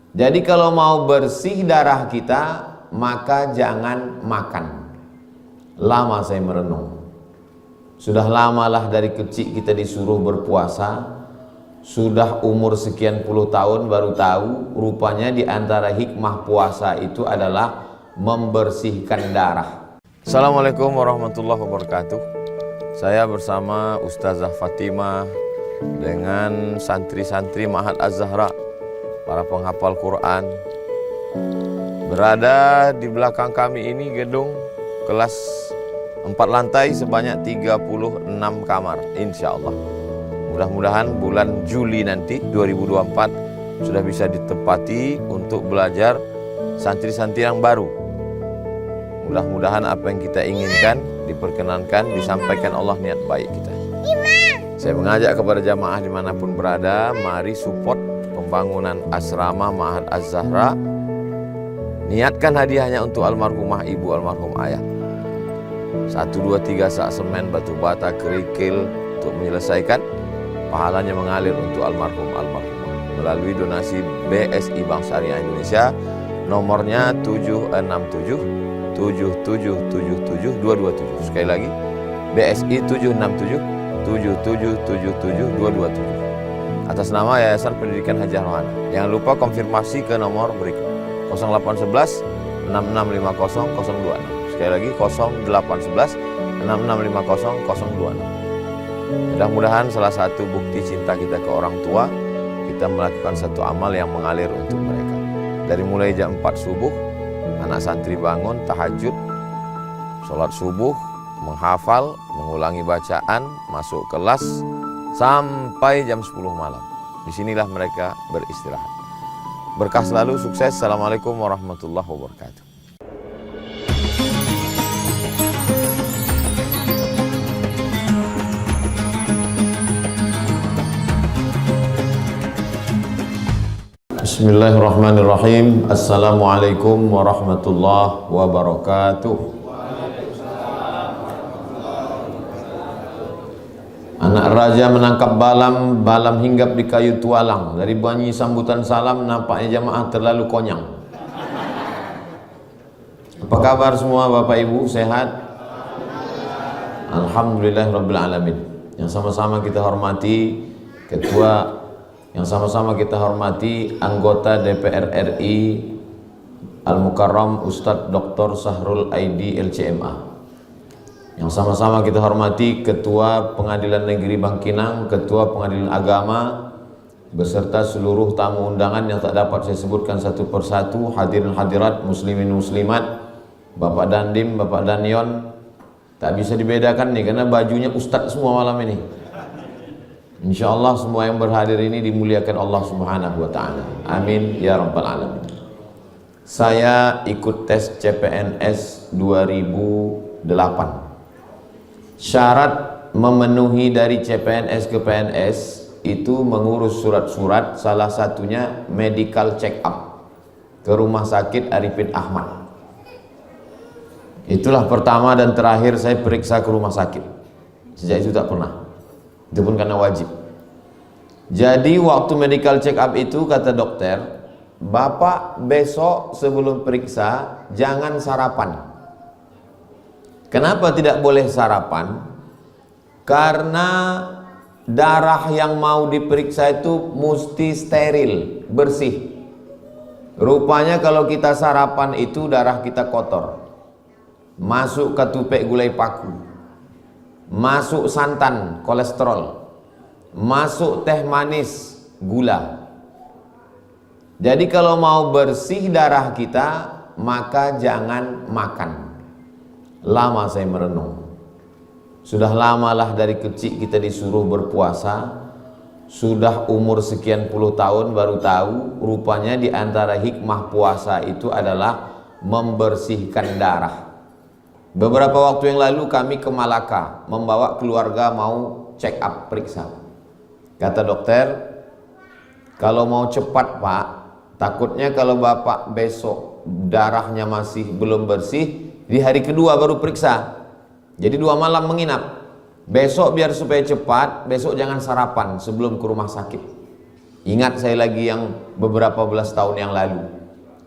Jadi kalau mau bersih darah kita, maka jangan makan. Lama saya merenung. Sudah lamalah dari kecil kita disuruh berpuasa. Sudah umur sekian puluh tahun baru tahu rupanya di antara hikmah puasa itu adalah membersihkan darah. Assalamualaikum warahmatullahi wabarakatuh. Saya bersama Ustazah Fatimah dengan santri-santri Ma'had Az-Zahra, para penghafal Quran. Berada di belakang kami ini gedung kelas 4 lantai sebanyak 36 kamar, insya Allah. Mudah-mudahan bulan Juli nanti 2024 sudah bisa ditempati untuk belajar santri-santri yang baru. Mudah-mudahan apa yang kita inginkan diperkenankan, disampaikan Allah niat baik kita. Saya mengajak kepada jamaah dimanapun berada, mari support pembangunan asrama Ma'had Az-Zahra. Niatkan hadiahnya untuk almarhumah ibu, almarhum ayah. 1, 2, 3 sak semen, batu bata, kerikil untuk menyelesaikan. Pahalanya mengalir untuk almarhumah melalui donasi BSI Bank Syariah Indonesia, nomornya 767 7777 227. Sekali lagi, BSI 767 7777 227 atas nama Yayasan Pendidikan Hajah Rohana. Jangan lupa konfirmasi ke nomor berikut 0811 6650 026. Sekali lagi 0811 6650 026. Mudah-mudahan salah satu bukti cinta kita ke orang tua, kita melakukan satu amal yang mengalir untuk mereka. Dari mulai jam 4 subuh, anak santri bangun, tahajud, sholat subuh, menghafal, mengulangi bacaan, masuk kelas, sampai jam 10 malam. Disinilah mereka beristirahat. Berkah selalu, sukses. Assalamualaikum warahmatullahi wabarakatuh. Bismillahirrahmanirrahim. Assalamualaikum warahmatullahi wabarakatuh. Anak raja menangkap balam, balam hinggap di kayu tualang. Dari bunyi sambutan salam nampaknya jamaah terlalu konyang. Apa kabar semua Bapak Ibu, sehat? Alhamdulillahirabbil alamin. Yang sama-sama kita hormati ketua, yang sama-sama kita hormati anggota DPR RI Al-Mukarram Ustadz Dr. Sahrul Aidi LCMA. Yang sama-sama kita hormati Ketua Pengadilan Negeri Bangkinang, Ketua Pengadilan Agama, beserta seluruh tamu undangan yang tak dapat saya sebutkan satu persatu, hadirin hadirat, muslimin muslimat, Bapak Dandim, Bapak Danyon. Tak bisa dibedakan nih karena bajunya Ustadz semua malam ini. Insya Allah semua yang berhadir ini dimuliakan Allah Subhanahu wa ta'ala. Amin ya rabbal alamin. Saya ikut tes CPNS 2008. Syarat memenuhi dari CPNS ke PNS itu mengurus surat-surat, salah satunya medical check up ke Rumah Sakit Arifin Ahmad. Itulah pertama dan terakhir saya periksa ke rumah sakit. Sejak itu tak pernah. Itu pun karena wajib. Jadi waktu medical check up itu kata dokter, Bapak besok sebelum periksa jangan sarapan. Kenapa tidak boleh sarapan? Karena darah yang mau diperiksa itu mesti steril, bersih. Rupanya kalau kita sarapan itu darah kita kotor. Masuk ketupek gulai paku, masuk santan, kolesterol, masuk teh manis, gula. Jadi kalau mau bersih darah kita, maka jangan makan. Lama saya merenung. Sudah lamalah dari kecil kita disuruh berpuasa. Sudah umur sekian puluh tahun baru tahu rupanya di antara hikmah puasa itu adalah membersihkan darah. Beberapa waktu yang lalu kami ke Malaka membawa keluarga mau check up, periksa. Kata dokter, kalau mau cepat Pak, takutnya kalau Bapak besok darahnya masih belum bersih, di hari kedua baru periksa. Jadi 2 malam menginap. Besok biar supaya cepat, besok jangan sarapan sebelum ke rumah sakit. Ingat saya lagi yang beberapa belas tahun yang lalu,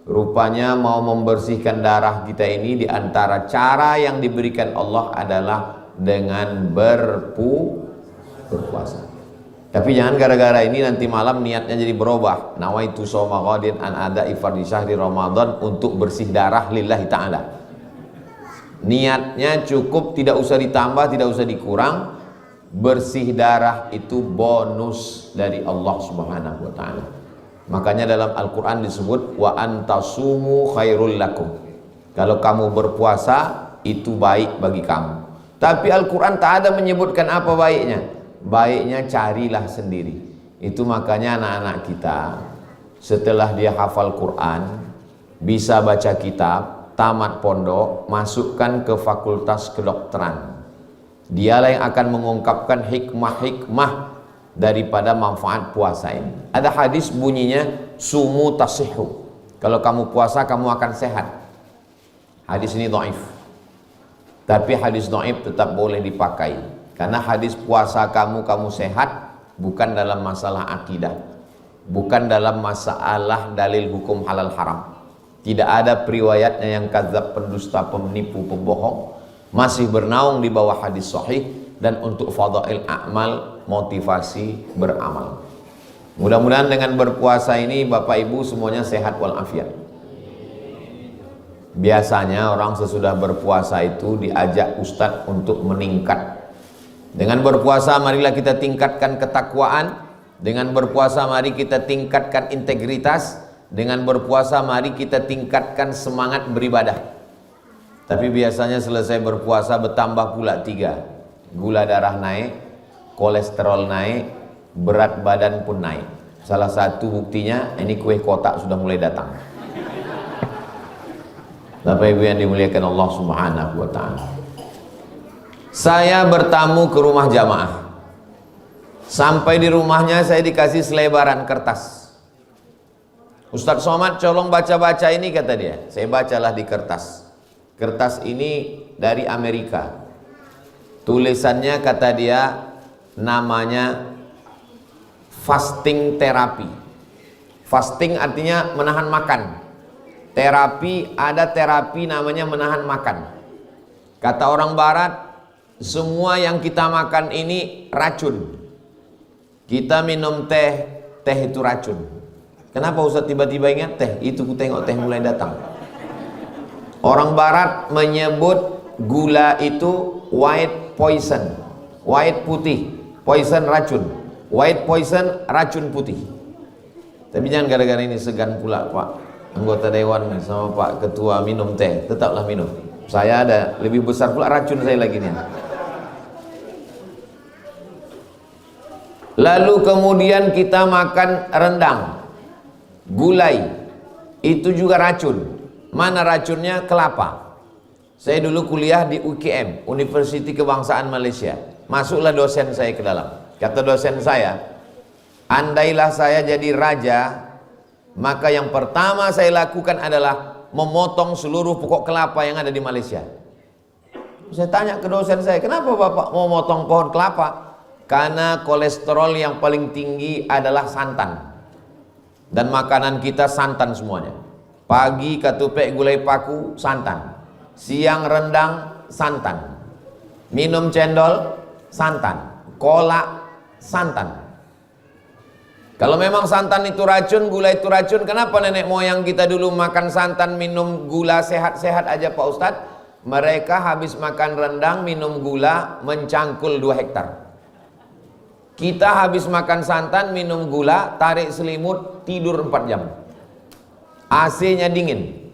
rupanya mau membersihkan darah kita ini, di antara cara yang diberikan Allah adalah dengan berpuasa. Tapi jangan gara-gara ini nanti malam niatnya jadi berubah. Nawaitu shauma ghadin an ada'i fardhi syahri Ramadan, untuk bersih darah lillahi ta'ala. Niatnya cukup, tidak usah ditambah, tidak usah dikurang. Bersih darah itu bonus dari Allah Subhanahu wa taala. Makanya dalam Al-Qur'an disebut wa antasumu khairul lakum. Kalau kamu berpuasa itu baik bagi kamu. Tapi Al-Qur'an tak ada menyebutkan apa baiknya. Baiknya carilah sendiri. Itu makanya anak-anak kita setelah dia hafal Quran, bisa baca kitab, tamat pondok, masukkan ke fakultas kedokteran. Dialah yang akan mengungkapkan hikmah-hikmah daripada manfaat puasa ini. Ada hadis bunyinya sumu tasihhu. Kalau kamu puasa kamu akan sehat. Hadis ini dhaif. Tapi hadis dhaif tetap boleh dipakai. Karena hadis puasa kamu sehat bukan dalam masalah akidah, bukan dalam masalah dalil hukum halal haram. Tidak ada periwayatnya yang kadzab, pendusta, penipu, pembohong. Masih bernaung di bawah hadis sahih. Dan untuk fadail a'mal, motivasi beramal. Mudah-mudahan dengan berpuasa ini Bapak Ibu semuanya sehat walafiat. Biasanya orang sesudah berpuasa itu diajak ustadz untuk meningkat. Dengan berpuasa marilah kita tingkatkan ketakwaan. Dengan berpuasa mari kita tingkatkan integritas. Dengan berpuasa mari kita tingkatkan semangat beribadah. Tapi biasanya selesai berpuasa bertambah pula 3. Gula darah naik, kolesterol naik, berat badan pun naik. Salah satu buktinya ini kue kotak sudah mulai datang. Bapak Ibu yang dimuliakan Allah Subhanahu wa taala. Saya bertamu ke rumah jamaah. Sampai di rumahnya saya dikasih selebaran kertas. Ustadz Somad tolong baca-baca ini, kata dia. Saya bacalah di kertas. Kertas ini dari Amerika. Tulisannya kata dia namanya fasting terapi. Fasting artinya menahan makan. Terapi, ada terapi namanya menahan makan. Kata orang barat, semua yang kita makan ini racun. Kita minum teh, teh itu racun. Kenapa Ustaz tiba-tiba ingat teh? Itu ku tengok teh mulai datang. Orang barat menyebut gula itu white poison. White putih, poison racun. White poison racun putih. Tapi jangan gara-gara ini segan pula Pak anggota dewan sama Pak ketua minum teh. Tetaplah minum. Saya ada lebih besar pula racun saya lagi nih. Lalu kemudian kita makan rendang, gulai, itu juga racun. Mana racunnya? Kelapa. Saya dulu kuliah di UKM, Universiti Kebangsaan Malaysia. Masuklah dosen saya ke dalam. Kata dosen saya, andailah saya jadi raja, maka yang pertama saya lakukan adalah memotong seluruh pokok kelapa yang ada di Malaysia. Saya tanya ke dosen saya, kenapa Bapak mau motong pohon kelapa? Karena kolesterol yang paling tinggi adalah santan. Dan makanan kita santan semuanya. Pagi ketupek gulai paku, santan. Siang rendang, santan. Minum cendol, santan. Kolak, santan. Kalau memang santan itu racun, gula itu racun, kenapa nenek moyang kita dulu makan santan, minum gula, sehat-sehat aja Pak Ustadz? Mereka habis makan rendang, minum gula, mencangkul 2 hektar. Kita habis makan santan, minum gula, tarik selimut, tidur 4 jam. AC-nya dingin.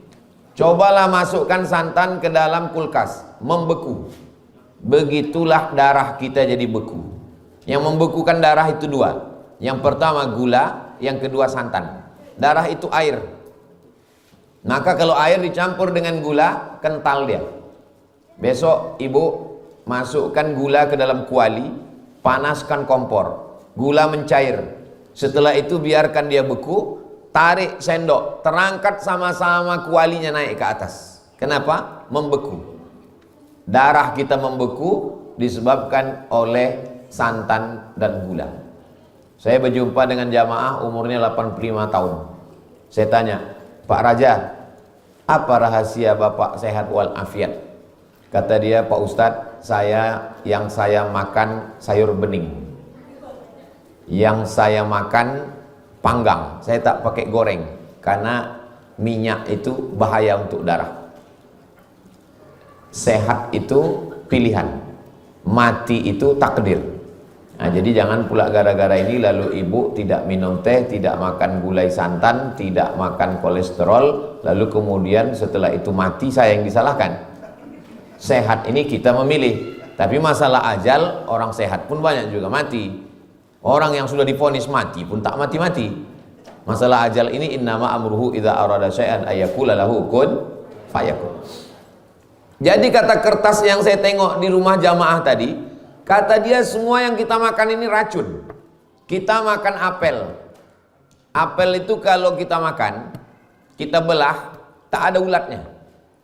Cobalah masukkan santan ke dalam kulkas, membeku. Begitulah darah kita jadi beku. Yang membekukan darah itu 2. Yang pertama gula, yang kedua santan. Darah itu air. Maka kalau air dicampur dengan gula, kental dia. Besok ibu masukkan gula ke dalam kuali, panaskan kompor, gula mencair. Setelah itu biarkan dia beku, tarik sendok, terangkat sama-sama kualinya naik ke atas. Kenapa? Membeku. Darah kita membeku disebabkan oleh santan dan gula. Saya berjumpa dengan jamaah umurnya 85 tahun. Saya tanya, Pak Raja, apa rahasia Bapak sehat walafiat? Kata dia, Pak Ustadz, yang saya makan sayur bening, yang saya makan panggang, saya tak pakai goreng, karena minyak itu bahaya untuk darah. Sehat itu pilihan, mati itu takdir. Nah, jadi jangan pula gara-gara ini lalu ibu tidak minum teh, tidak makan gulai santan, tidak makan kolesterol, lalu kemudian setelah itu mati, saya yang disalahkan. Sehat ini kita memilih, tapi masalah ajal, orang sehat pun banyak juga mati. Orang yang sudah divonis mati pun tak mati-mati. Masalah ajal ini innama amruhu idza arada syai'an ayyaqula lahu kun fayakun. Jadi kata kertas yang saya tengok di rumah jamaah tadi, kata dia semua yang kita makan ini racun. Kita makan apel. Apel itu kalau kita makan, kita belah, tak ada ulatnya.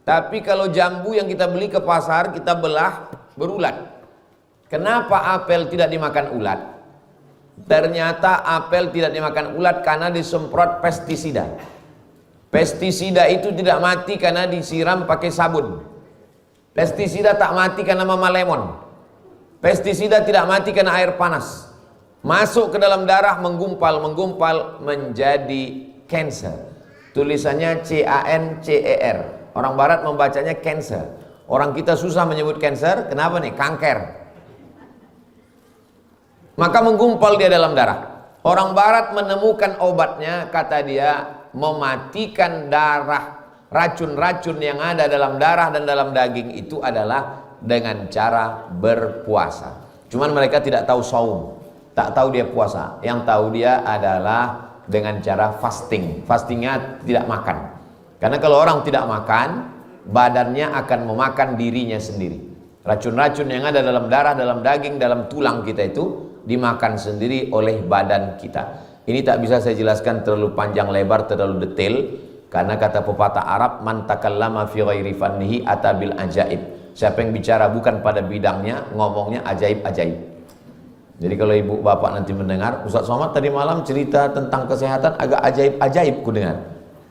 Tapi kalau jambu yang kita beli ke pasar, kita belah, berulat. Kenapa apel tidak dimakan ulat? Ternyata apel tidak dimakan ulat karena disemprot pestisida. Pestisida itu tidak mati karena disiram pakai sabun. Pestisida tak mati karena mama lemon. Pestisida tidak mati karena air panas. Masuk ke dalam darah, menggumpal menjadi cancer. Tulisannya CANCER. Orang barat membacanya cancer. Orang kita susah menyebut cancer. Kenapa nih? Kanker. Maka menggumpal dia dalam darah. Orang barat menemukan obatnya, kata dia, mematikan darah. Racun-racun yang ada dalam darah dan dalam daging itu adalah dengan cara berpuasa. Cuman mereka tidak tahu saum, tak tahu dia puasa. Yang tahu dia adalah dengan cara fasting. Fastingnya tidak makan. Karena kalau orang tidak makan, badannya akan memakan dirinya sendiri. Racun-racun yang ada dalam darah, dalam daging, dalam tulang kita itu dimakan sendiri oleh badan kita. Ini tak bisa saya jelaskan terlalu panjang lebar, terlalu detail. Karena kata pepatah Arab, man takallama fi ghairi fannihi atabil ajaib. Siapa yang bicara bukan pada bidangnya, ngomongnya ajaib-ajaib. Jadi kalau ibu bapak nanti mendengar, Ustaz Somad tadi malam cerita tentang kesehatan agak ajaib-ajaib ku dengar.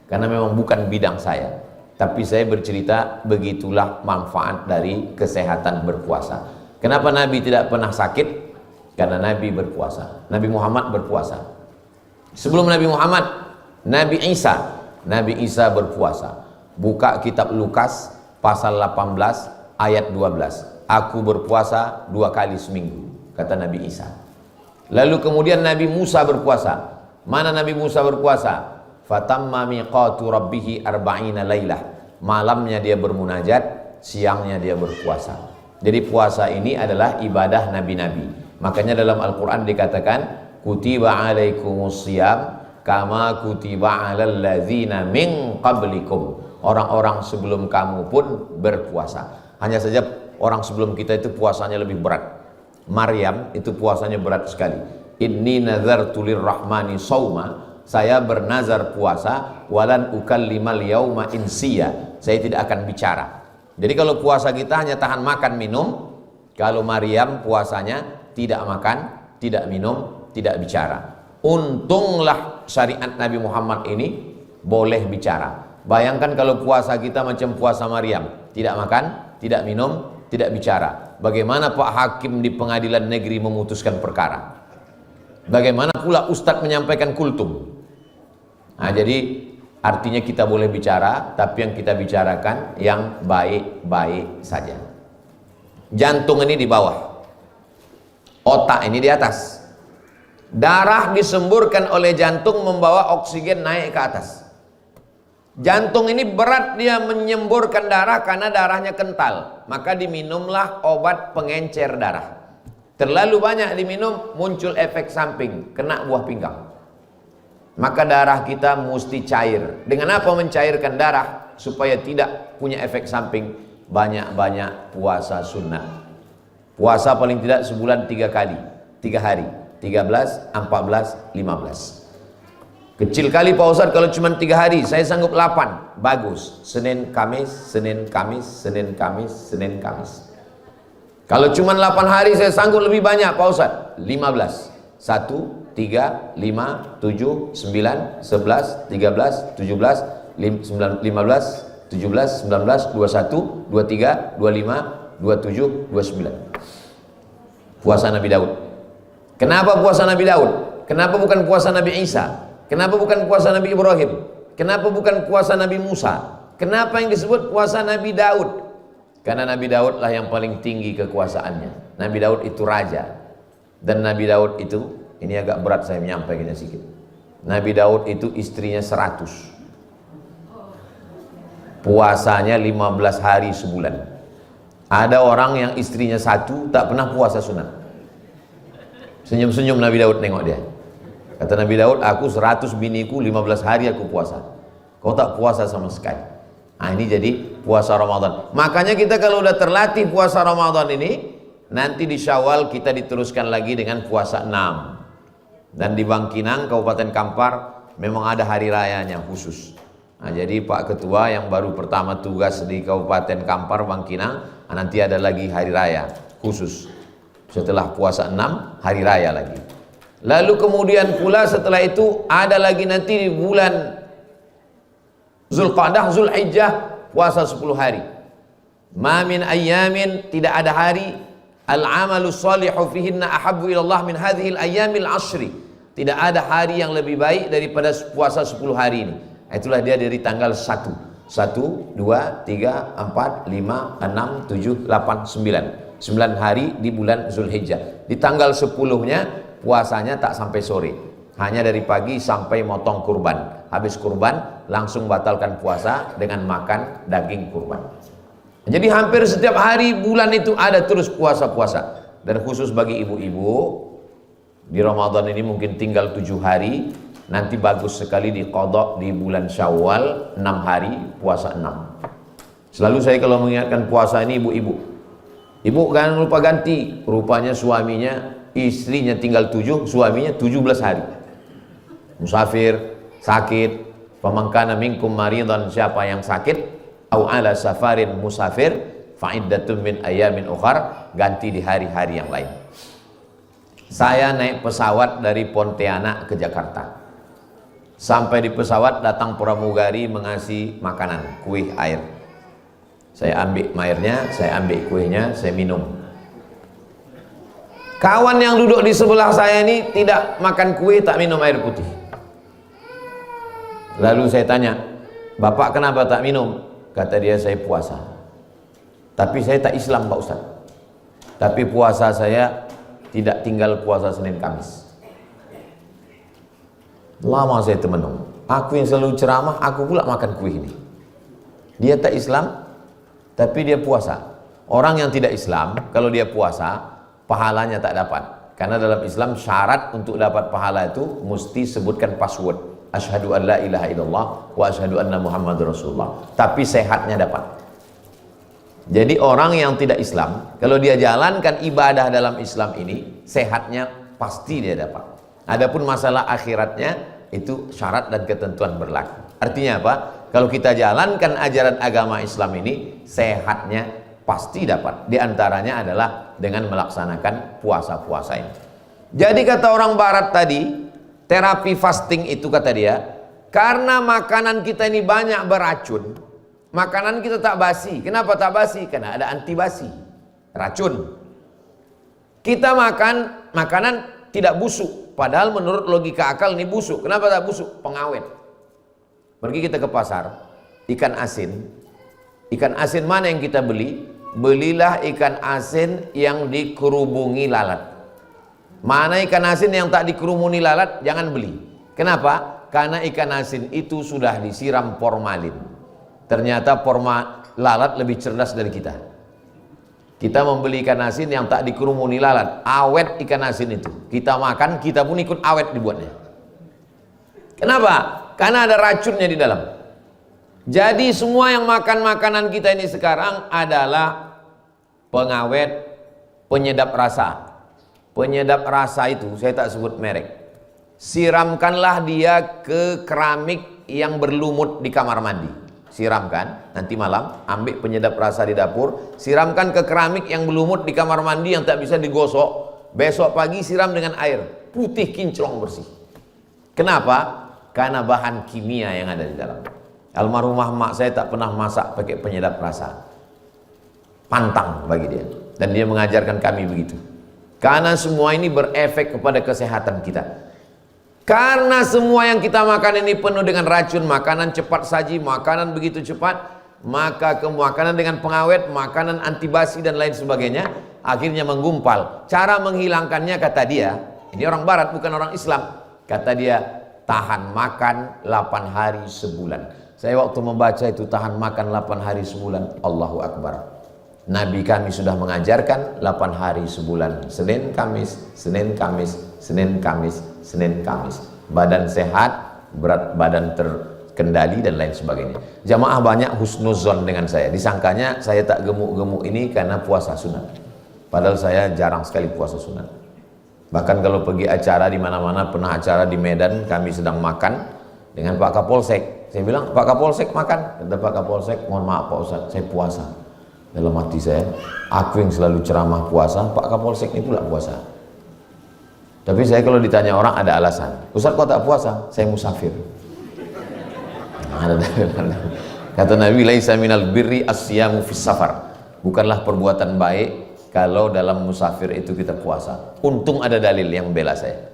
Karena memang bukan bidang saya. Tapi saya bercerita begitulah manfaat dari kesehatan berpuasa. Kenapa Nabi tidak pernah sakit? Karena Nabi berpuasa. Nabi Muhammad berpuasa. Sebelum Nabi Muhammad, Nabi Isa berpuasa. Buka kitab Lukas pasal 18 ayat 12. Aku berpuasa 2 kali seminggu, kata Nabi Isa. Lalu kemudian Nabi Musa berpuasa. Mana Nabi Musa berpuasa? Fatamma miqatu rabbih arba'ina lailah. Malamnya dia bermunajat, siangnya dia berpuasa. Jadi puasa ini adalah ibadah nabi-nabi. Makanya dalam Al-Quran dikatakan kutiba alaikumus siyam kama kutiba alal ladzina min qablikum. Orang-orang sebelum kamu pun berpuasa. Hanya saja orang sebelum kita itu puasanya lebih berat. Maryam itu puasanya berat sekali. Inni nazartu lirrahmani sauma. Saya bernazar puasa, walan ukallimal yauma insiya. Saya tidak akan bicara. Jadi kalau puasa kita hanya tahan makan minum. Kalau Maryam puasanya tidak makan, tidak minum, tidak bicara. Untunglah syariat Nabi Muhammad ini boleh bicara. Bayangkan kalau puasa kita macam puasa Maryam, tidak makan, tidak minum, tidak bicara. Bagaimana Pak Hakim di pengadilan negeri memutuskan perkara? Bagaimana pula Ustadz menyampaikan kultum? Nah, jadi artinya kita boleh bicara, tapi yang kita bicarakan yang baik-baik saja. Jantung ini di bawah, otak ini di atas. Darah disemburkan oleh jantung membawa oksigen naik ke atas. Jantung ini berat dia menyemburkan darah karena darahnya kental. Maka diminumlah obat pengencer darah. Terlalu banyak diminum muncul efek samping, kena buah pinggang. Maka darah kita mesti cair. Dengan apa mencairkan darah? Supaya tidak punya efek samping. Banyak-banyak puasa sunnah. Puasa paling tidak sebulan 3 kali, 3 hari, 13, 14, 15. Kecil kali Pak Ustadz kalau cuma 3 hari, saya sanggup 8. Bagus. Senin, Kamis, Senin, Kamis, Senin, Kamis, Senin, Kamis. Kalau cuma 8 hari saya sanggup lebih banyak Pak Ustadz. 15. 1, 3, 5, 7, 9, 11, 13, 17, 15, 17, 19, 21, 23, 25, 27, 29. Puasa Nabi Daud. Kenapa puasa Nabi Daud? Kenapa bukan puasa Nabi Isa? Kenapa bukan puasa Nabi Ibrahim? Kenapa bukan puasa Nabi Musa? Kenapa yang disebut puasa Nabi Daud? Karena Nabi Daud lah yang paling tinggi kekuasaannya. Nabi Daud itu raja. Dan Nabi Daud itu, ini agak berat saya menyampaikannya sedikit. Nabi Daud itu istrinya 100. Puasanya 15 hari sebulan. Ada orang yang istrinya 1 tak pernah puasa sunat. Senyum-senyum Nabi Daud nengok dia. Kata Nabi Daud, aku 100 biniku 15 hari aku puasa. Kau tak puasa sama sekali. Nah, ini jadi puasa Ramadan. Makanya kita kalau udah terlatih puasa Ramadan ini, nanti di Syawal kita diteruskan lagi dengan puasa 6. Dan di Bangkinang, Kabupaten Kampar, memang ada hari rayanya khusus. Nah, jadi Pak Ketua yang baru pertama tugas di Kabupaten Kampar, Bangkinang, nanti ada lagi hari raya khusus. Setelah puasa 6, hari raya lagi. Lalu kemudian pula setelah itu ada lagi nanti di bulan Zulqa'dah, Zulhijjah, puasa 10 hari. Ma min ayyamin, tidak ada hari, al-amalu salihu fihinna ahabbu ilallah min hadhil ayyamil ashri. Tidak ada hari yang lebih baik daripada puasa 10 hari ini. Itulah dia dari tanggal 1. 1, 2, 3, 4, 5, 6, 7, 8, 9. 9 hari di bulan Zulhijjah. Di tanggal 10-nya puasanya tak sampai sore. Hanya dari pagi sampai motong kurban. Habis kurban langsung batalkan puasa dengan makan daging kurban. Jadi hampir setiap hari bulan itu ada terus puasa-puasa. Dan khusus bagi ibu-ibu, di Ramadan ini mungkin tinggal 7 hari. Nanti bagus sekali diqadha di bulan Syawal 6 hari puasa 6. Selalu saya kalau mengingatkan puasa ini ibu-ibu, ibu jangan lupa ganti. Rupanya suaminya, istrinya tinggal 7, suaminya 17 hari. Musafir, sakit, pamangkana minkum maridan, siapa yang sakit, au ala safarin musafir, fa'iddatun min ayamin ukhar, ganti di hari-hari yang lain. Saya naik pesawat dari Pontianak ke Jakarta. Sampai di pesawat datang pramugari mengasih makanan, kuih air. Saya ambil airnya, saya ambil kuihnya, saya minum. Kawan yang duduk di sebelah saya ini tidak makan kuih, tak minum air putih. Lalu saya tanya, Bapak kenapa tak minum? Kata dia, saya puasa. Tapi saya tak Islam Pak Ustaz. Tapi puasa saya tidak tinggal puasa Senin Kamis. Lama saya termenung. Aku yang selalu ceramah, aku pula makan kuih ini. Dia tak Islam, tapi dia puasa. Orang yang tidak Islam, kalau dia puasa, pahalanya tak dapat. Karena dalam Islam syarat untuk dapat pahala itu mesti sebutkan password. Asyhadu an la ilaha illallah wa asyhadu anna Muhammadur Rasulullah. Tapi sehatnya dapat. Jadi orang yang tidak Islam, kalau dia jalankan ibadah dalam Islam ini, sehatnya pasti dia dapat. Adapun masalah akhiratnya itu syarat dan ketentuan berlaku. Artinya apa? Kalau kita jalankan ajaran agama Islam ini, sehatnya pasti dapat. Di antaranya adalah dengan melaksanakan puasa-puasa ini. Jadi kata orang barat tadi, terapi fasting itu kata dia, karena makanan kita ini banyak beracun, makanan kita tak basi. Kenapa tak basi? Karena ada anti basi, racun. Kita makan makanan tidak busuk, padahal menurut logika akal ini busuk. Kenapa tak busuk? Pengawet. Pergi kita ke pasar, ikan asin mana yang kita beli? Belilah ikan asin yang dikerubungi lalat. Mana ikan asin yang tak dikerumuni lalat, jangan beli. Kenapa? Karena ikan asin itu sudah disiram formalin. Ternyata lalat lebih cerdas dari kita. Kita membeli ikan asin yang tak dikerumuni lalat, awet ikan asin itu. Kita makan, kita pun ikut awet dibuatnya. Kenapa? Karena ada racunnya di dalam. Jadi semua yang makan makanan kita ini sekarang adalah pengawet, penyedap rasa. Penyedap rasa itu saya tak sebut merek. Siramkanlah dia ke keramik yang berlumut di kamar mandi. Siramkan, nanti malam ambil penyedap rasa di dapur, siramkan ke keramik yang berlumut di kamar mandi yang tak bisa digosok. Besok pagi siram dengan air. putih kinclong bersih. Kenapa? Karena bahan kimia yang ada di dalam. Almarhumah mak saya tak pernah masak pakai penyedap rasa. Pantang bagi dia. Dan dia mengajarkan kami begitu. Karena semua ini berefek kepada kesehatan kita. Karena semua yang kita makan ini penuh dengan racun, makanan cepat saji, makanan begitu cepat, maka makanan dengan pengawet, makanan antibasi dan lain sebagainya, akhirnya menggumpal. Cara menghilangkannya kata dia, ini orang barat bukan orang Islam, kata dia, tahan makan 8 hari sebulan. Saya waktu membaca itu tahan makan 8 hari sebulan, Allahu Akbar. Nabi kami sudah mengajarkan 8 hari sebulan, Senin, Kamis, Senin, Kamis, Senin, Kamis, Senin, Kamis. Badan sehat, berat badan terkendali dan lain sebagainya. Jamaah banyak husnuzon dengan saya. Disangkanya saya tak gemuk-gemuk ini karena puasa sunat. Padahal saya jarang sekali puasa sunat. Bahkan kalau pergi acara di mana-mana, pernah acara di Medan, kami sedang makan dengan Pak Kapolsek. Saya bilang, Pak Kapolsek makan. Kata Pak Kapolsek, mohon maaf Pak Ustadz, saya puasa. Dalam hati saya, aku yang selalu ceramah puasa, Pak Kapolsek ini pula puasa. Tapi saya kalau ditanya orang ada alasan. Ustadz kok tak puasa? Saya musafir. Kata Nabi, laisa minal birri asyamu fis safar. Bukanlah perbuatan baik kalau dalam musafir itu kita puasa. Untung ada dalil yang membela saya.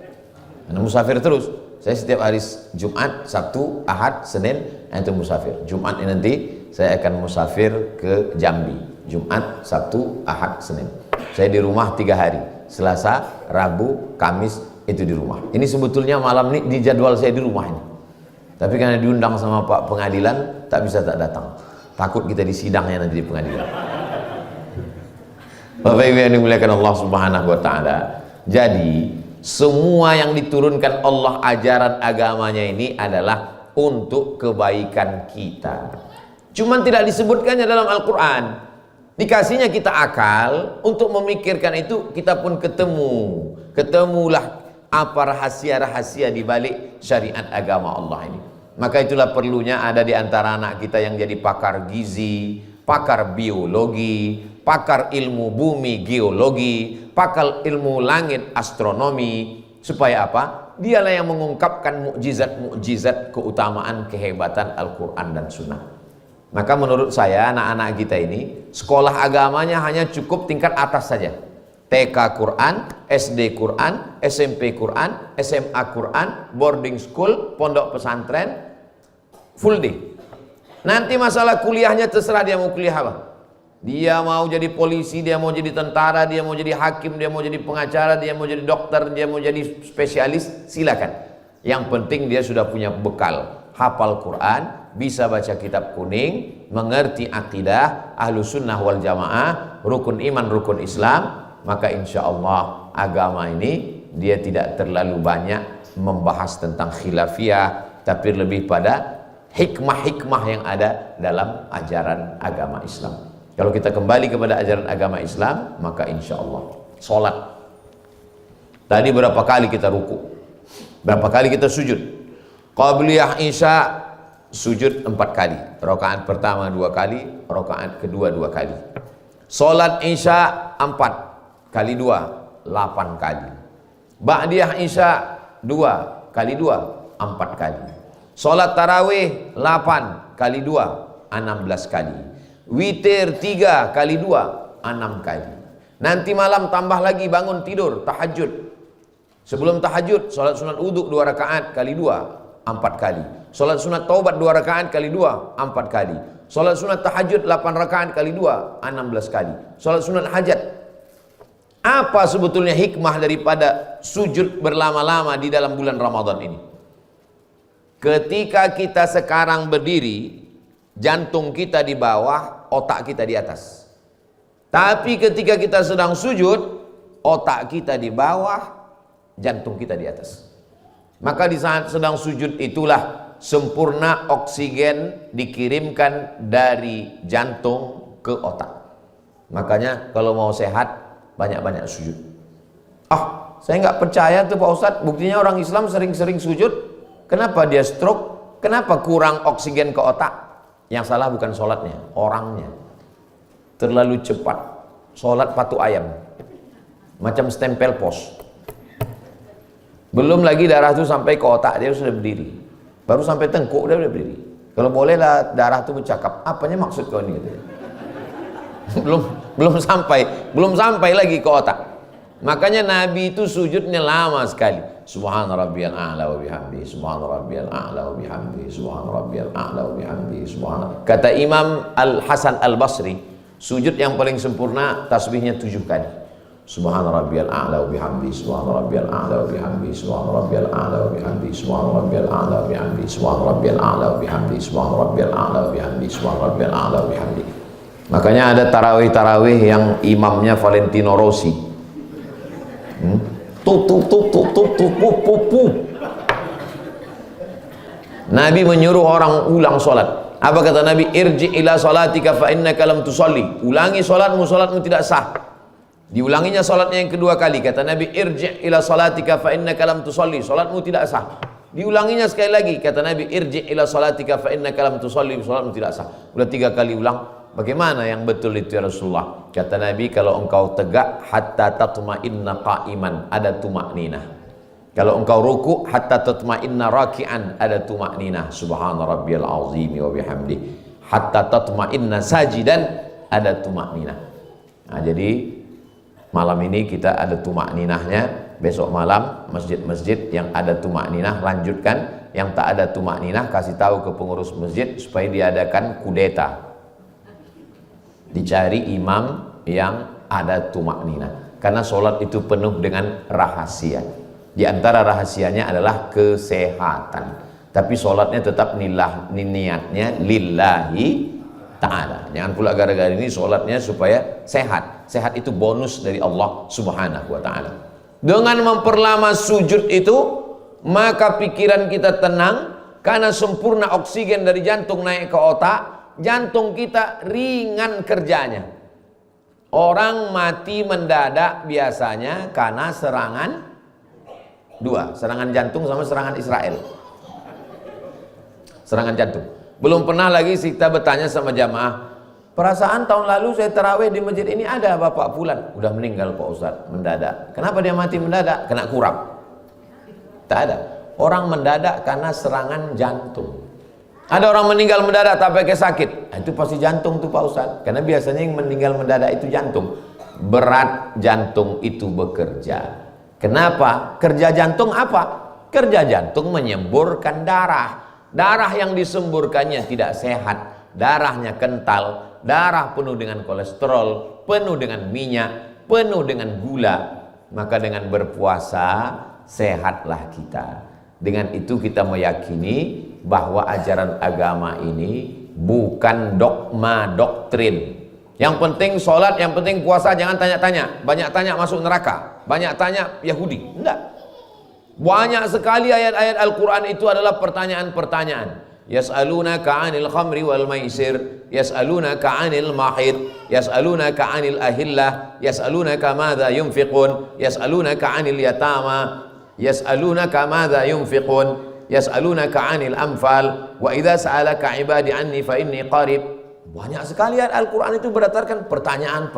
Karena musafir terus. Saya setiap hari Jumat, Sabtu, Ahad, Senin itu musafir. Jumat ini nanti saya akan musafir ke Jambi. Jumat, Sabtu, Ahad, Senin. Saya di rumah 3 hari. Selasa, Rabu, Kamis itu di rumah. Ini sebetulnya malam ini di jadwal saya di rumah ini. Tapi karena diundang sama Pak Pengadilan, tak bisa tak datang. Takut kita disidangnya nanti di pengadilan. Bapak Ibu yang dimuliakan Allah Subhanahu wa taala. Jadi, semua yang diturunkan Allah ajaran agamanya ini adalah untuk kebaikan kita. Cuman tidak disebutkannya dalam Al-Qur'an. Dikasihnya kita akal untuk memikirkan itu, kita pun ketemulah apa rahasia-rahasia di balik syariat agama Allah ini. Maka itulah perlunya ada di antara anak kita yang jadi pakar gizi, pakar biologi, pakar ilmu bumi geologi, pakar ilmu langit astronomi. Supaya apa? Dialah yang mengungkapkan mukjizat-mukjizat keutamaan kehebatan Al-Quran dan Sunnah. Maka menurut saya anak-anak kita ini sekolah agamanya hanya cukup tingkat atas saja. TK Quran, SD Quran, SMP Quran, SMA Quran, boarding school, pondok pesantren, full day. Nanti masalah kuliahnya terserah dia mau kuliah apa. Dia mau jadi polisi, dia mau jadi tentara, dia mau jadi hakim, dia mau jadi pengacara, dia mau jadi dokter, dia mau jadi spesialis, silakan. Yang penting dia sudah punya bekal, hafal Quran, bisa baca kitab kuning, mengerti akidah ahlu sunnah wal jamaah, rukun iman, rukun Islam. Maka insya Allah agama ini dia tidak terlalu banyak membahas tentang khilafiyah, tapi lebih pada hikmah-hikmah yang ada dalam ajaran agama Islam. Kalau kita kembali kepada ajaran agama Islam, maka insya Allah sholat. Tadi berapa kali kita ruku, berapa kali kita sujud. Qabliyah Isya sujud 4 kali, rakaat pertama 2 kali, rakaat kedua 2 kali. Sholat Isya 4 kali 2, 8 kali. Ba'diyah Isya 2 kali 2, 4 kali. Sholat Tarawih 8 kali 2, 16 kali. Witir 3 kali 2, 6 kali. Nanti malam tambah lagi bangun tidur, tahajud. Sebelum tahajud, sholat sunat uduk 2 rakaat kali 2, 4 kali. Sholat sunat taubat 2 rakaat kali 2, 4 kali. Sholat sunat tahajud 8 rakaat kali 2, 16 kali. Sholat sunat hajat. Apa sebetulnya hikmah daripada sujud berlama-lama di dalam bulan Ramadan ini? Ketika kita sekarang berdiri, jantung kita di bawah, otak kita di atas. Tapi ketika kita sedang sujud, otak kita di bawah, jantung kita di atas. Maka di saat sedang sujud itulah sempurna oksigen dikirimkan dari jantung ke otak. Makanya kalau mau sehat, banyak-banyak sujud. Saya nggak percaya tuh Pak Ustadz, buktinya orang Islam sering-sering sujud. Kenapa dia stroke? Kenapa kurang oksigen ke otak? Yang salah bukan sholatnya, orangnya. Terlalu cepat. Sholat patu ayam. Macam stempel pos. Belum lagi darah itu sampai ke otak, dia sudah berdiri. Baru sampai tengkuk dia sudah berdiri. Kalau bolehlah darah itu bercakap, apanya maksud kau ini? belum sampai lagi ke otak. Makanya Nabi itu sujudnya lama sekali. Subhana rabbiyal a'la wa bihamdi, subhana rabbiyal a'la wa bihamdi, subhana rabbiyal a'la wa bihamdi, subhana. Kata Imam Al-Hasan Al-Basri, sujud yang paling sempurna tasbihnya 7 kali. Subhana rabbiyal a'la wa bihamdi, subhana rabbiyal a'la wa bihamdi, subhana rabbiyal a'la wa bihamdi, subhana rabbiyal a'la wa bihamdi, subhana rabbiyal a'la wa bihamdi, subhana rabbiyal a'la wa bihamdi, subhana rabbiyal a'la wa bihamdi. Makanya ada tarawih-tarawih yang imamnya Valentino Rossi. Nabi menyuruh orang ulang solat. Apa kata Nabi? Irji ila salatika fa innaka lam tusalli. Ulangi solatmu, solatmu tidak sah. Diulanginya solatnya yang kedua kali. Kata Nabi, irji ila salatika fa innaka lam tusalli. Solatmu tidak sah. Diulanginya sekali lagi. Kata Nabi, irji ila salatika fa innaka lam tusalli. Solatmu tidak sah. Udah 3 kali ulang. Bagaimana yang betul itu ya Rasulullah? Kata Nabi, kalau engkau tegak hatta tatma'inna qa'iman, ada tumakninah. Kalau engkau ruku hatta tatma'inna raki'an, ada tumakninah. Subhana rabbiyal azimi wa bihamdi. Hatta tatma'inna sajidan, ada tumakninah. Nah, jadi malam ini kita ada tumakninahnya. Besok malam masjid-masjid yang ada tumakninah lanjutkan. Yang tak ada tumakninah kasih tahu ke pengurus masjid supaya diadakan kudeta. Dicari imam yang ada tumakninah. Karena sholat itu penuh dengan rahasia. Di antara rahasianya adalah kesehatan. Tapi sholatnya tetap niatnya lillahi ta'ala. Jangan pula gara-gara ini sholatnya supaya sehat. Sehat itu bonus dari Allah subhanahu wa ta'ala. Dengan memperlama sujud itu, maka pikiran kita tenang. Karena sempurna oksigen dari jantung naik ke otak, jantung kita ringan kerjanya. Orang mati mendadak biasanya karena serangan dua, serangan jantung sama serangan Israel. Serangan jantung. Belum pernah lagi kita bertanya sama jamaah, perasaan tahun lalu saya tarawih di masjid ini ada bapak fulan, udah meninggal Pak Ustaz mendadak. Kenapa dia mati mendadak? Kena kurang. Tak ada. Orang mendadak karena serangan jantung. Ada orang meninggal mendadak tak pakai sakit, itu pasti jantung tuh Pak Ustaz. Karena biasanya yang meninggal mendadak itu jantung. Berat jantung itu bekerja. Kenapa? Kerja jantung apa? Kerja jantung menyemburkan darah. Darah yang disemburkannya tidak sehat. Darahnya kental. Darah penuh dengan kolesterol, penuh dengan minyak, penuh dengan gula. Maka dengan berpuasa sehatlah kita. Dengan itu kita meyakini bahwa ajaran agama ini bukan dogma doktrin. Yang penting sholat, yang penting puasa, jangan tanya-tanya. Banyak tanya masuk neraka, banyak tanya Yahudi. Enggak. Banyak sekali ayat-ayat Al-Quran itu adalah pertanyaan-pertanyaan. Yas'alunaka 'anil khamri wal maisir, yas'alunaka 'anil mahid, yas'alunaka 'anil ahillah, yas'alunaka madza yunfiqun, yas'alunaka 'anil yatama, yas'alunaka madza yunfiqun, yas'alunaka 'anil anfal, wa idza sa'alaka 'ibadi 'anni fa inni qarib. Banyak sekali ayat Al-Qur'an itu berdasarkan pertanyaan.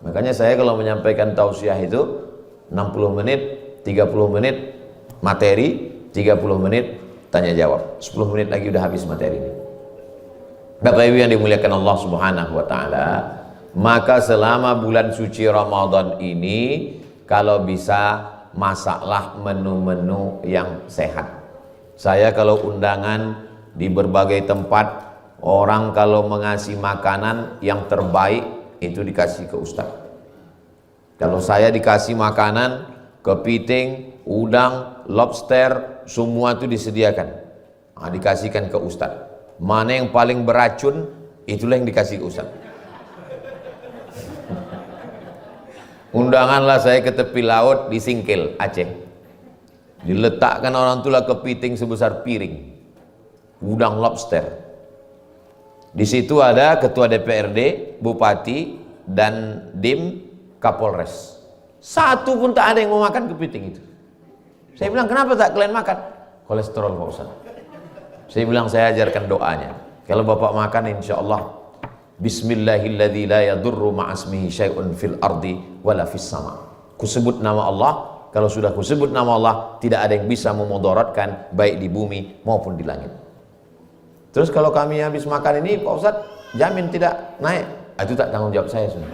Makanya saya kalau menyampaikan tausiah itu 60 menit, 30 menit materi, 30 menit tanya jawab. 10 menit lagi udah habis materi ini. Bapak Ibu yang dimuliakan Allah Subhanahu wa taala, maka selama bulan suci Ramadan ini kalau bisa masaklah menu-menu yang sehat. Saya kalau undangan di berbagai tempat, orang kalau mengasih makanan yang terbaik itu dikasih ke ustaz. Kalau saya dikasih makanan, kepiting, udang, lobster, semua itu disediakan. Nah, dikasihkan ke ustaz. Mana yang paling beracun, itulah yang dikasih ke ustaz. Undanganlah saya ke tepi laut di Singkil, Aceh. Diletakkan orang tua kepiting sebesar piring, udang lobster. Di situ ada ketua DPRD, bupati, dan dim Kapolres. Satu pun tak ada yang mau makan kepiting itu. Saya bilang, kenapa tak kalian makan? Kolesterol Pak Ustaz. Saya bilang, saya ajarkan doanya. Kalau bapak makan, insya Allah, Bismillahilladzi la yadurru ma'asmihi syai'un fil ardi wala fis sama. Ku sebut nama Allah Kalau sudah ku sebut nama Allah, tidak ada yang bisa memudaratkan baik di bumi maupun di langit. Terus kalau kami habis makan ini, Pak Ustadz, jamin tidak naik. Itu tak tanggung jawab saya sudah.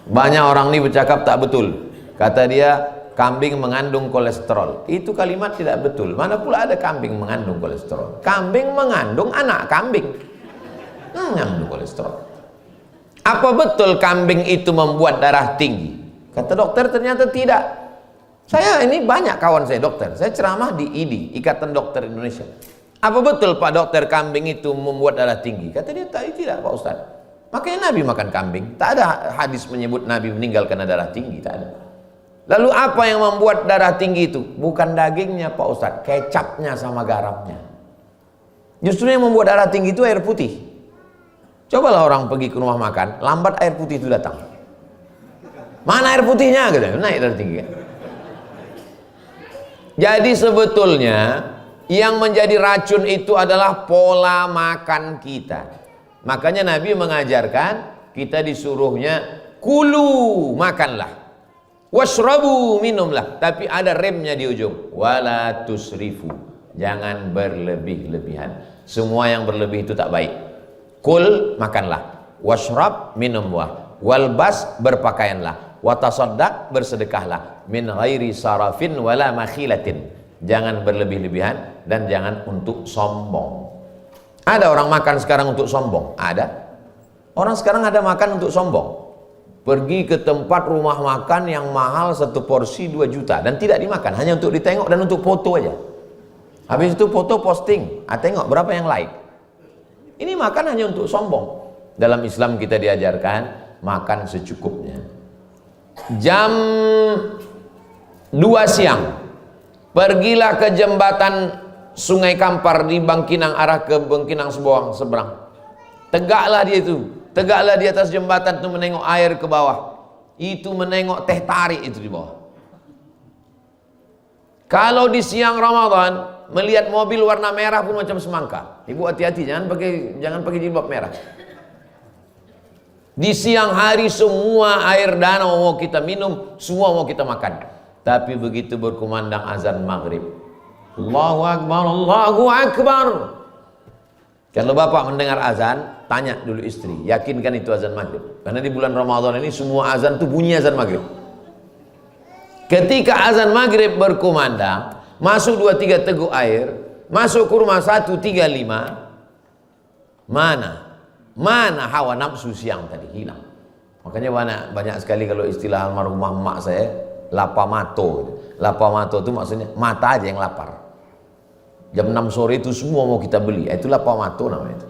Banyak orang ini bercakap tak betul. Kata dia, kambing mengandung kolesterol. Itu kalimat tidak betul. Mana pula ada kambing mengandung kolesterol? Kambing mengandung anak kambing. Mengandung kolesterol. Apa betul kambing itu membuat darah tinggi? Kata dokter, ternyata tidak. Saya ini banyak kawan saya dokter. Saya ceramah di IDI, Ikatan Dokter Indonesia. Apa betul Pak Dokter kambing itu membuat darah tinggi? Kata dia, tidak Pak Ustaz. Makanya Nabi makan kambing. Tak ada hadis menyebut Nabi meninggal karena darah tinggi. Tak ada. Lalu apa yang membuat darah tinggi itu? Bukan dagingnya Pak Ustaz, kecapnya sama garamnya. Justru yang membuat darah tinggi itu air putih. Cobalah orang pergi ke rumah makan, lambat air putih itu datang. Mana air putihnya? Gitu. Naik darah tinggi. Jadi sebetulnya yang menjadi racun itu adalah pola makan kita. Makanya Nabi mengajarkan kita disuruhnya kulu, makanlah, washrabu, minumlah, tapi ada remnya di ujung, wala tusrifu, jangan berlebih-lebihan. Semua yang berlebih itu tak baik. Kul, makanlah, washrab, minumlah, walbas, berpakaianlah, watasaddaq, bersedekahlah, min ghairi sarafin wala makhilatin, jangan berlebih-lebihan dan jangan untuk sombong. Ada orang makan sekarang untuk sombong? Ada. Orang sekarang ada makan untuk sombong. Pergi ke tempat rumah makan yang mahal, satu porsi 2 juta dan tidak dimakan, hanya untuk ditengok dan untuk foto aja. Habis itu foto posting, tengok berapa yang like. Ini makan hanya untuk sombong. Dalam Islam kita diajarkan makan secukupnya. Jam 2 siang pergilah ke jembatan Sungai Kampar di Bangkinang, arah ke Bangkinang seberang. Tegaklah dia itu, tegaklah di atas jembatan itu menengok air ke bawah. Itu menengok teh tarik itu di bawah. Kalau di siang Ramadan melihat mobil warna merah pun macam semangka. Ibu hati-hati, jangan pakai jilbab merah. Di siang hari semua air danau mau kita minum, semua mau kita makan. Tapi begitu berkumandang azan maghrib, Allahu Akbar, Allahu Akbar. Kalau bapak mendengar azan, tanya dulu istri, yakinkan itu azan maghrib. Karena di bulan Ramadan ini semua azan itu bunyi azan maghrib. Ketika azan maghrib berkumandang, masuk 2-3 teguk air, masuk kurma 1-3-5, mana hawa nafsu siang tadi hilang. Makanya banyak sekali kalau istilah almarhumah emak saya, lapamato. Lapamato itu maksudnya mata aja yang lapar. Jam 6 sore itu semua mau kita beli, itu lapamato namanya itu.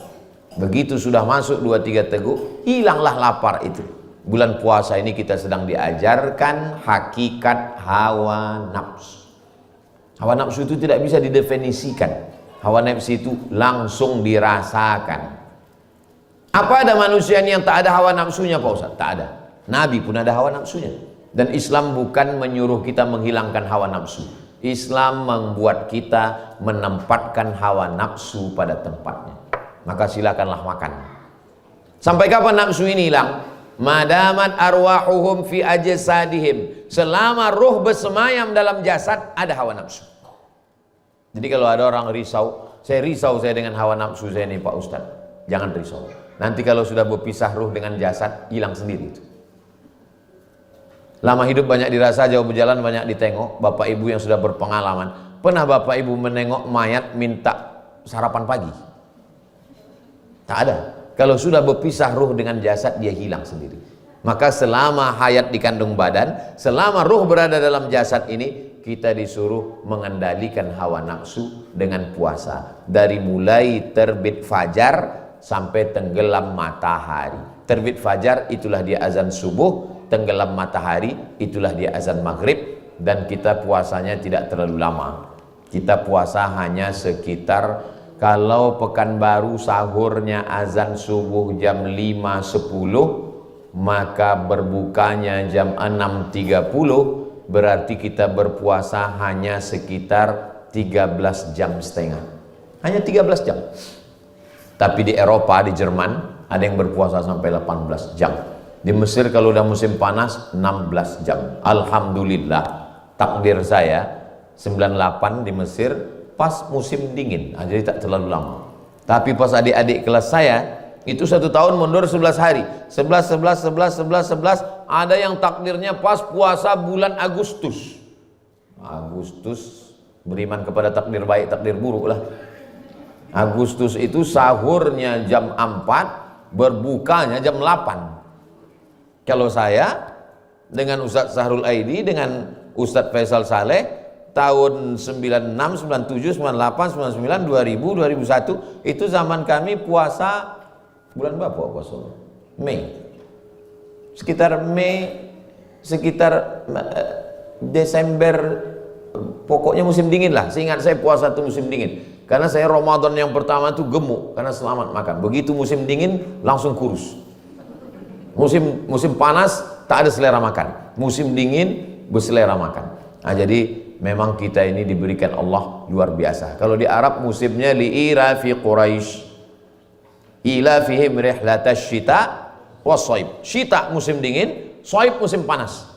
Begitu sudah masuk 2-3 teguk, hilanglah lapar itu. Bulan puasa ini kita sedang diajarkan hakikat hawa nafsu. Hawa nafsu itu tidak bisa didefinisikan. Hawa nafsu itu langsung dirasakan. Apa ada manusia yang tak ada hawa nafsunya Pak Ustaz? Tak ada. Nabi pun ada hawa nafsunya. Dan Islam bukan menyuruh kita menghilangkan hawa nafsu. Islam membuat kita menempatkan hawa nafsu pada tempatnya. Maka silakanlah makan. Sampai kapan nafsu ini hilang? Madamat arwahuhum fi ajsadihim, selama ruh bersemayam dalam jasad ada hawa nafsu. Jadi kalau ada orang risau saya dengan hawa nafsu saya nih Pak Ustaz, jangan risau. Nanti kalau sudah berpisah ruh dengan jasad, hilang sendiri itu. Lama hidup banyak dirasa, jauh berjalan banyak ditengok. Bapak ibu yang sudah berpengalaman, pernah bapak ibu menengok mayat minta sarapan pagi? Tak ada. Kalau sudah berpisah ruh dengan jasad, dia hilang sendiri. Maka selama hayat di kandung badan, selama ruh berada dalam jasad ini, kita disuruh mengendalikan hawa nafsu dengan puasa. Dari mulai terbit fajar sampai tenggelam matahari. Terbit fajar itulah dia azan subuh, tenggelam matahari itulah dia azan maghrib. Dan kita puasanya tidak terlalu lama. Kita puasa hanya sekitar, kalau Pekanbaru sahurnya azan subuh jam 5.10, maka berbukanya jam 6.30, berarti kita berpuasa hanya sekitar 13 jam setengah. Hanya 13 jam. Tapi di Eropa, di Jerman, ada yang berpuasa sampai 18 jam. Di Mesir kalau udah musim panas 16 jam. Alhamdulillah, takdir saya 98 di Mesir pas musim dingin, jadi tak terlalu lama. Tapi pas adik-adik kelas saya itu 1 tahun mundur 11 hari, 11 ada yang takdirnya pas puasa bulan Agustus. Beriman kepada takdir baik takdir buruk lah. Agustus itu sahurnya jam 4, berbukanya jam 8. Kalau saya dengan Ustadz Sahrul Aidi dengan Ustadz Faisal Saleh tahun 96, 97, 98, 99, 2000, 2001 itu zaman kami puasa bulan berapa puasa? Mei. Sekitar Desember, pokoknya musim dingin lah. Seingat saya puasa itu musim dingin. Karena saya Ramadan yang pertama itu gemuk karena selamat makan. Begitu musim dingin langsung kurus. Musim panas tak ada selera makan, musim dingin berselera makan. Nah, jadi memang kita ini diberikan Allah luar biasa. Kalau di Arab musimnya li'irafi Quraisy ilafihim rihlatash syita washaib. Syita musim dingin, shaib musim panas.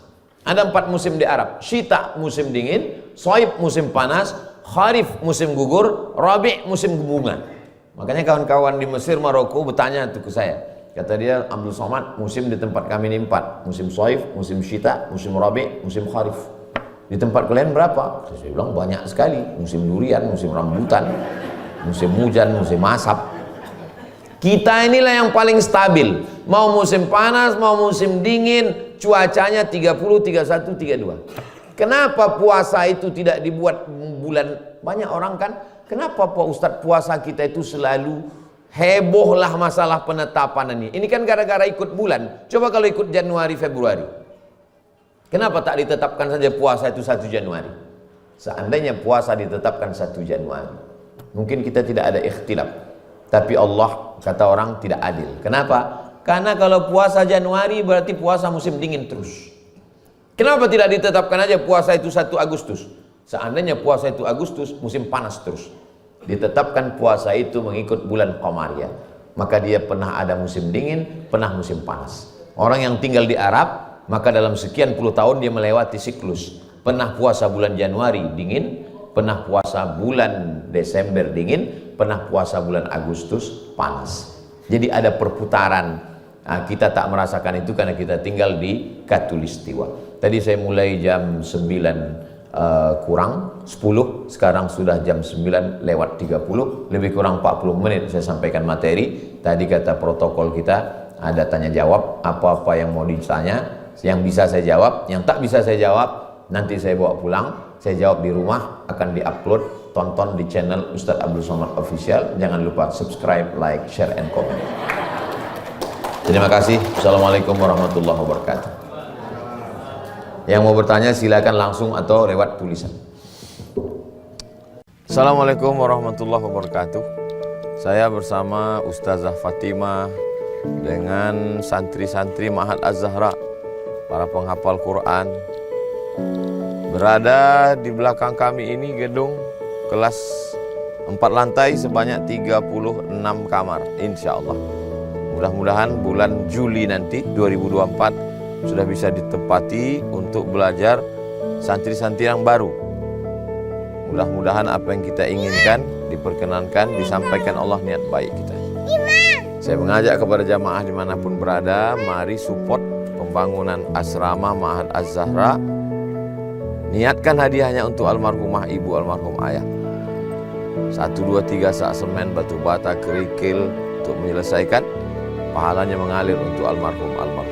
Ada 4 musim di Arab. Syita musim dingin, shaib musim panas, kharif musim gugur, rabi' musim bunga. Makanya kawan-kawan di Mesir, Maroko bertanya tuh ke saya. Kata dia, Abdul Somad, musim di tempat kami ini 4. Musim shaif, musim syita, musim rabi', musim kharif. Di tempat kalian berapa? Saya bilang banyak sekali. Musim durian, musim rambutan, musim hujan, musim asap. Kita inilah yang paling stabil. Mau musim panas, mau musim dingin, cuacanya 30, 31, 32. Kenapa puasa itu tidak dibuat bulan? Banyak orang kan, kenapa Pak Ustadz puasa kita itu selalu hebohlah masalah penetapan ini. Ini kan gara-gara ikut bulan. Coba kalau ikut Januari, Februari. Kenapa tak ditetapkan saja puasa itu 1 Januari? Seandainya puasa ditetapkan 1 Januari, mungkin kita tidak ada ikhtilaf. Tapi Allah, kata orang, tidak adil. Kenapa? Karena kalau puasa Januari berarti puasa musim dingin terus. Kenapa tidak ditetapkan aja puasa itu 1 Agustus? Seandainya puasa itu Agustus, musim panas terus. Ditetapkan puasa itu mengikut bulan Qamariyah, maka dia pernah ada musim dingin, pernah musim panas. Orang yang tinggal di Arab, maka dalam sekian puluh tahun dia melewati siklus. Pernah puasa bulan Januari dingin, pernah puasa bulan Desember dingin, pernah puasa bulan Agustus panas. Jadi ada perputaran. Nah, kita tak merasakan itu karena kita tinggal di Katulistiwa. Tadi saya mulai jam 9 kurang 10, sekarang sudah jam 9 lewat 30, lebih kurang 40 menit saya sampaikan materi. Tadi kata protokol kita ada tanya jawab, apa-apa yang mau ditanya, yang bisa saya jawab, yang tak bisa saya jawab nanti saya bawa pulang, saya jawab di rumah, akan diupload, tonton di channel Ustadz Abdul Somad Official. Jangan lupa subscribe, like, share, and comment. Terima kasih. Assalamualaikum warahmatullahi wabarakatuh. Yang mau bertanya silakan langsung atau lewat tulisan. Assalamualaikum warahmatullahi wabarakatuh. Saya bersama Ustazah Fatimah dengan santri-santri Ma'had Az-Zahra, para penghafal Quran. Berada di belakang kami ini gedung kelas 4 lantai sebanyak 36 kamar, insya Allah. Mudah-mudahan bulan Juli nanti 2024 sudah bisa ditempati untuk belajar santri-santri yang baru. Mudah-mudahan apa yang kita inginkan diperkenankan, disampaikan Allah niat baik kita. Saya mengajak kepada jamaah dimanapun berada, mari support pembangunan asrama Ma'had Az-Zahra. Niatkan hadiahnya untuk almarhumah ibu, almarhum ayah. 1, 2, 3 sak semen, batu bata, kerikil untuk menyelesaikan. Pahalanya mengalir untuk almarhumah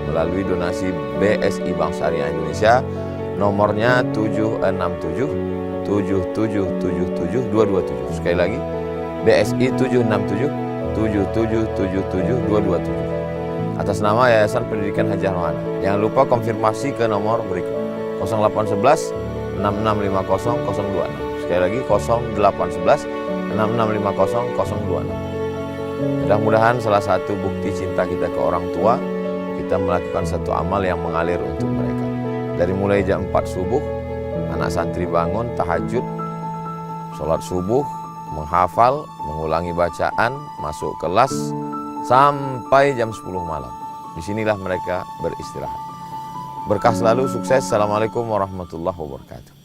melalui donasi BSI Bank Syariah Indonesia, nomornya 767 7777 227. Sekali lagi, BSI 767 7777 227 atas nama Yayasan Pendidikan Haji Rohana. Jangan lupa konfirmasi ke nomor berikut 0811 6650 026. Sekali lagi 0811 6650 026. Mudah-mudahan salah satu bukti cinta kita ke orang tua, kita melakukan satu amal yang mengalir untuk mereka. Dari mulai jam 4 subuh, anak santri bangun, tahajud, sholat subuh, menghafal, mengulangi bacaan, masuk kelas, sampai jam 10 malam. Disinilah mereka beristirahat. Berkah selalu, sukses. Assalamualaikum warahmatullahi wabarakatuh.